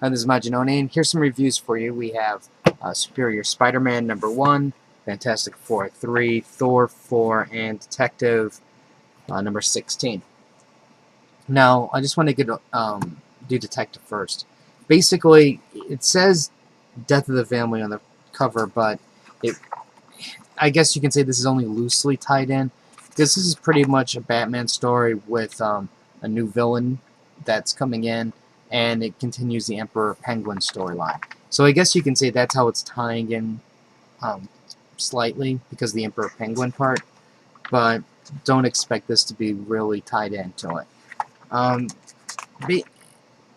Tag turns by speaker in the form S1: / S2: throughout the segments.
S1: This is Maginoni, and here's some reviews for you. We have Superior Spider-Man #1, Fantastic Four 3, Thor 4, and Detective number 16. Now, I just want to do Detective first. Basically, it says Death of the Family on the cover, but I guess you can say this is only loosely tied in, because this is pretty much a Batman story with a new villain that's coming in, and it continues the Emperor Penguin storyline. So I guess you can say that's how it's tying in slightly, because of the Emperor Penguin part, but don't expect this to be really tied into it.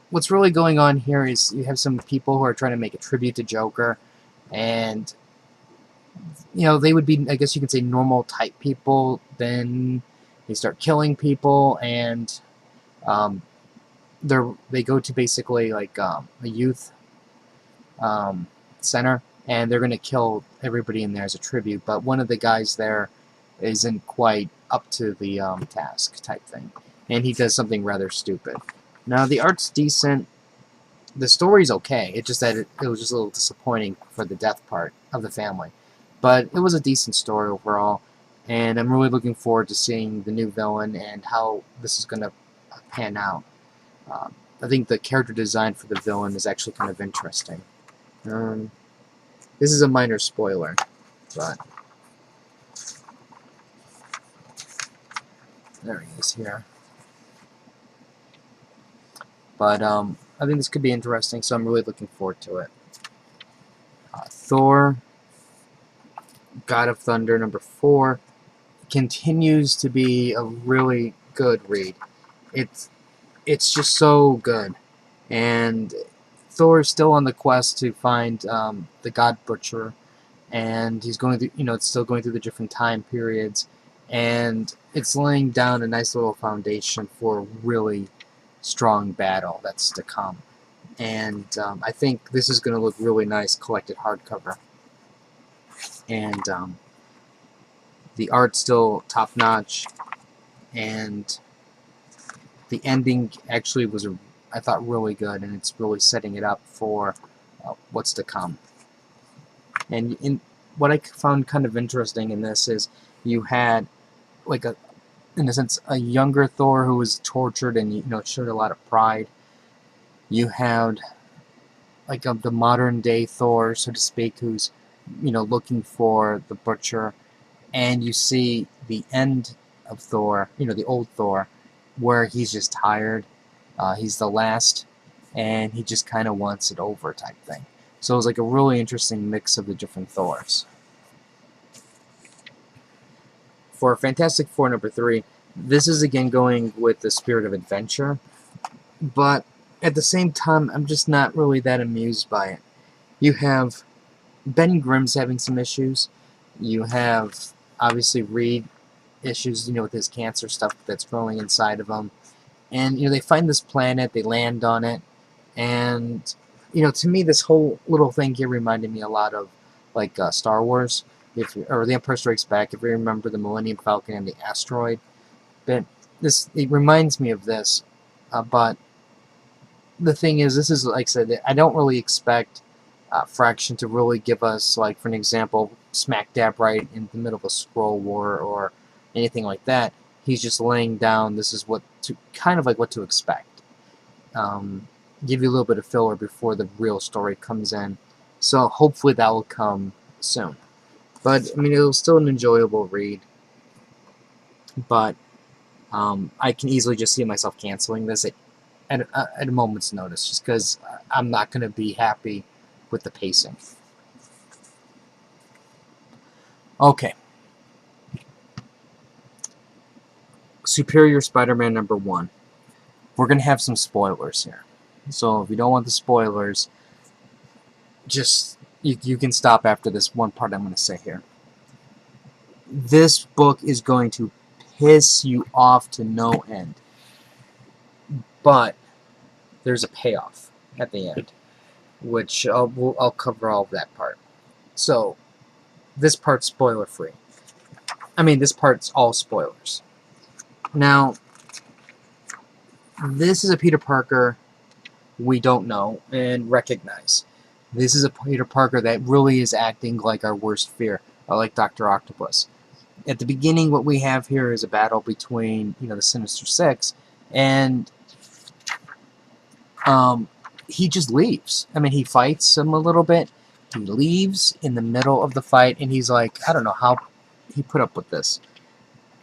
S1: What's really going on here is you have some people who are trying to make a tribute to Joker, and they would be, I guess you could say, normal type people. Then they start killing people, and they go to basically like a youth center, and they're going to kill everybody in there as a tribute. But one of the guys there isn't quite up to the task type thing, and he does something rather stupid. Now, the art's decent. The story's okay. It's just that it was just a little disappointing for the death part of the family. But it was a decent story overall, and I'm really looking forward to seeing the new villain and how this is going to pan out. I think the character design for the villain is actually kind of interesting. This is a minor spoiler, but there he is here. But I think this could be interesting, so I'm really looking forward to it. Thor, God of Thunder #4 continues to be a really good read. It's just so good, and Thor is still on the quest to find the God Butcher, and he's going through, it's still going through the different time periods, and it's laying down a nice little foundation for a really strong battle that's to come. And I think this is going to look really nice collected hardcover. And the art's still top-notch, and the ending actually was, I thought, really good, and it's really setting it up for what's to come. And what I found kind of interesting in this is you had, like, in a sense, a younger Thor who was tortured and showed a lot of pride. You had like the modern day Thor, so to speak, who's looking for the Butcher, and you see the end of Thor, the old Thor, where he's just tired. He's the last, and he just kind of wants it over type thing. So it was like a really interesting mix of the different Thors. For Fantastic Four #3, this is again going with the spirit of adventure, but at the same time, I'm just not really that amused by it. You have Ben Grimm's having some issues. You have, obviously, Reed issues, with his cancer stuff that's growing inside of him. And, they find this planet, they land on it, and, to me, this whole little thing here reminded me a lot of, like, Star Wars, or The Empire Strikes Back, if you remember the Millennium Falcon and the asteroid. But it reminds me of this, but the thing is, this is, like I said, I don't really expect Fraction to really give us, like, for an example, smack dab right in the middle of a scroll war or anything like that. He's just laying down, this is kind of like what to expect. Give you a little bit of filler before the real story comes in. So hopefully that will come soon. But, I mean, it was still an enjoyable read. But I can easily just see myself canceling this at a moment's notice, just because I'm not going to be happy with the pacing. Okay. Superior Spider-Man #1. We're going to have some spoilers here. So if you don't want the spoilers, just you can stop after this one part I'm going to say here. This book is going to piss you off to no end. But there's a payoff at the end, which I'll cover all of that part. So, this part's spoiler-free. I mean, this part's all spoilers. Now, this is a Peter Parker we don't know and recognize. This is a Peter Parker that really is acting like our worst fear, like Dr. Octopus. At the beginning, what we have here is a battle between, the Sinister Six, and he just leaves. I mean, he fights him a little bit. He leaves in the middle of the fight, and he's like, I don't know how he put up with this.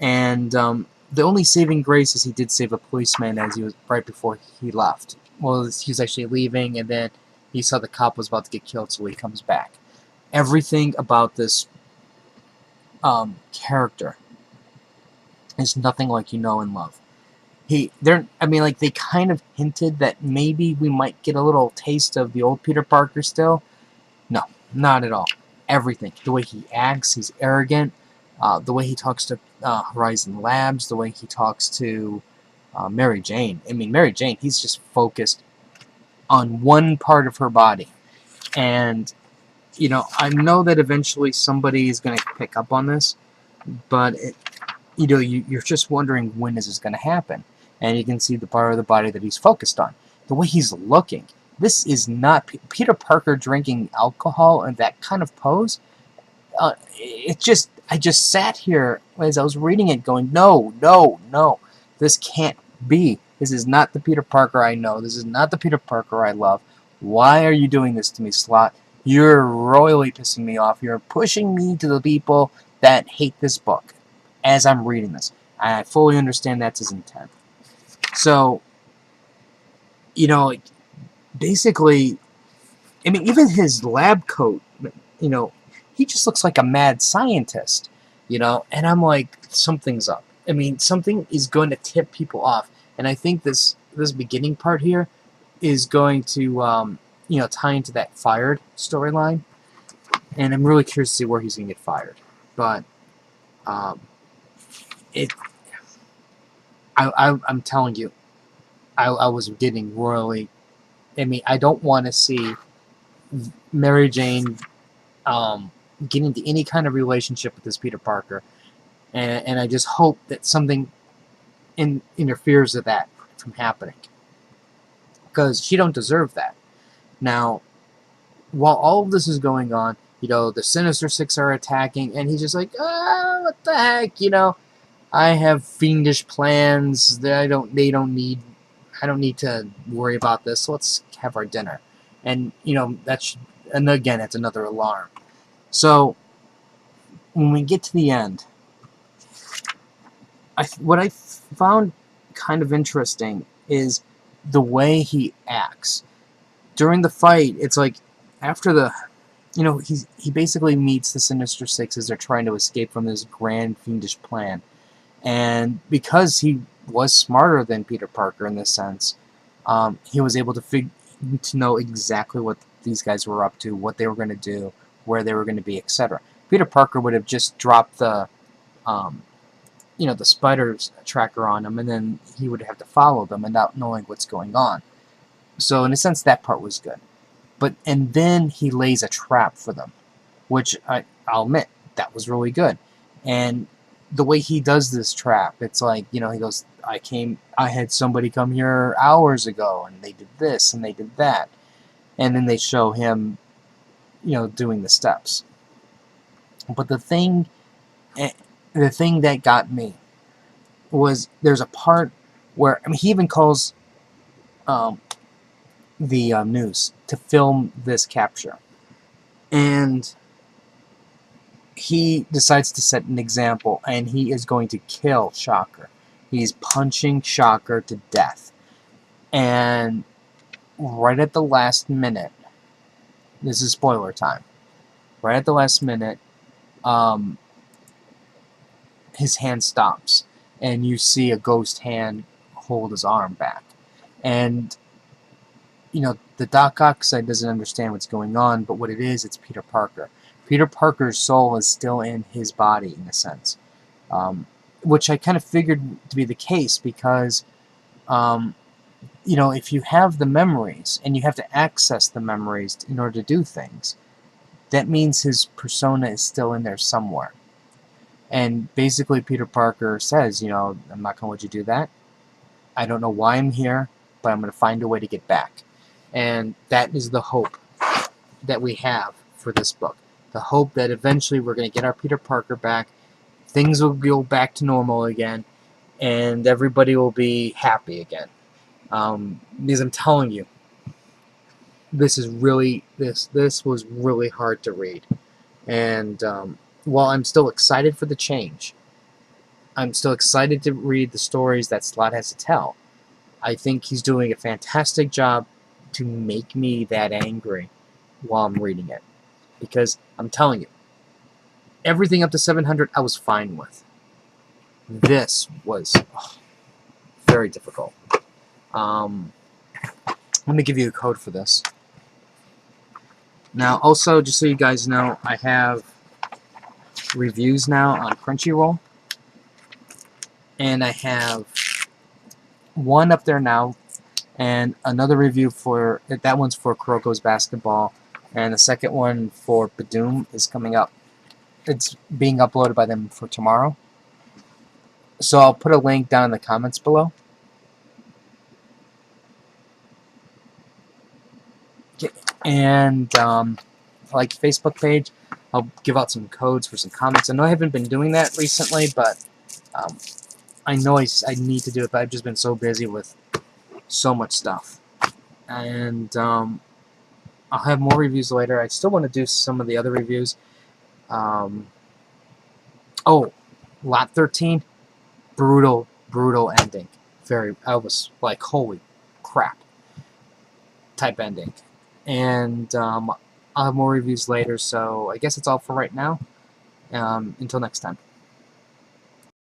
S1: And the only saving grace is he did save a policeman as he was right before he left. Well, he was actually leaving, and then he saw the cop was about to get killed, so he comes back. Everything about this character is nothing like you know and love. They kind of hinted that maybe we might get a little taste of the old Peter Parker still. No, not at all. Everything. The way he acts, he's arrogant. The way he talks to Horizon Labs, the way he talks to Mary Jane. I mean, Mary Jane, he's just focused on one part of her body. And, I know that eventually somebody is going to pick up on this, but, you're just wondering when is this going to happen. And you can see the part of the body that he's focused on. The way he's looking. This is not Peter Parker drinking alcohol and that kind of pose. I just sat here as I was reading it going, no, this can't be. This is not the Peter Parker I know. This is not the Peter Parker I love. Why are you doing this to me, Slott? You're royally pissing me off. You're pushing me to the people that hate this book as I'm reading this. I fully understand that's his intent. So, basically, I mean, even his lab coat, he just looks like a mad scientist, and I'm like, something's up. I mean, something is going to tip people off, and I think this beginning part here is going to, tie into that fired storyline, and I'm really curious to see where he's going to get fired. But, I'm telling you, I was getting royally. I mean, I don't want to see Mary Jane get into any kind of relationship with this Peter Parker, and I just hope that something interferes with that from happening, because she don't deserve that. Now, while all of this is going on, the Sinister Six are attacking, and he's just like, what the heck, I have fiendish plans that I don't need to worry about this. So let's have our dinner. And, and again, that's another alarm. So, when we get to the end, what I found kind of interesting is the way he acts. During the fight, it's like, after the, he basically meets the Sinister Six as they're trying to escape from this grand fiendish plan. And because he was smarter than Peter Parker in this sense, he was able to know exactly what these guys were up to, what they were going to do, where they were going to be, etc. Peter Parker would have just dropped the spider's tracker on them, and then he would have to follow them without knowing what's going on. So in a sense, that part was good. And then he lays a trap for them, which I'll admit, that was really good. And the way he does this trap, it's like, he goes, I had somebody come here hours ago, and they did this, and they did that. And then they show him, doing the steps. But the thing that got me was there's a part where, he even calls the news to film this capture. And he decides to set an example, and he is going to kill Shocker. He's punching Shocker to death. And right at the last minute, this is spoiler time, right at the last minute, his hand stops, and you see a ghost hand hold his arm back. And, the Doc Ock side doesn't understand what's going on, but what it is, it's Peter Parker. Peter Parker's soul is still in his body, in a sense. Which I kind of figured to be the case, because, if you have the memories, and you have to access the memories in order to do things, that means his persona is still in there somewhere. And basically Peter Parker says, I'm not going to let you do that. I don't know why I'm here, but I'm going to find a way to get back. And that is the hope that we have for this book. The hope that eventually we're going to get our Peter Parker back, things will go back to normal again, and everybody will be happy again. Because I'm telling you, this was really hard to read. And while I'm still excited for the change, I'm still excited to read the stories that Slott has to tell. I think he's doing a fantastic job to make me that angry while I'm reading it. Because I'm telling you, everything up to 700 I was fine with. This was very difficult. Let me give you a code for this. Now, also, just so you guys know, I have reviews now on Crunchyroll. And I have one up there now, and another review for, that one's for Kuroko's Basketball, and the second one for Badoom is coming up. It's being uploaded by them for tomorrow. So I'll put a link down in the comments below. And like Facebook page, I'll give out some codes for some comments. I know I haven't been doing that recently, but I know I need to do it, but I've just been so busy with so much stuff. And I'll have more reviews later. I still want to do some of the other reviews. Oh, Lot 13, brutal ending. I was like, holy crap type ending. And I'll have more reviews later, so I guess it's all for right now. Until next time.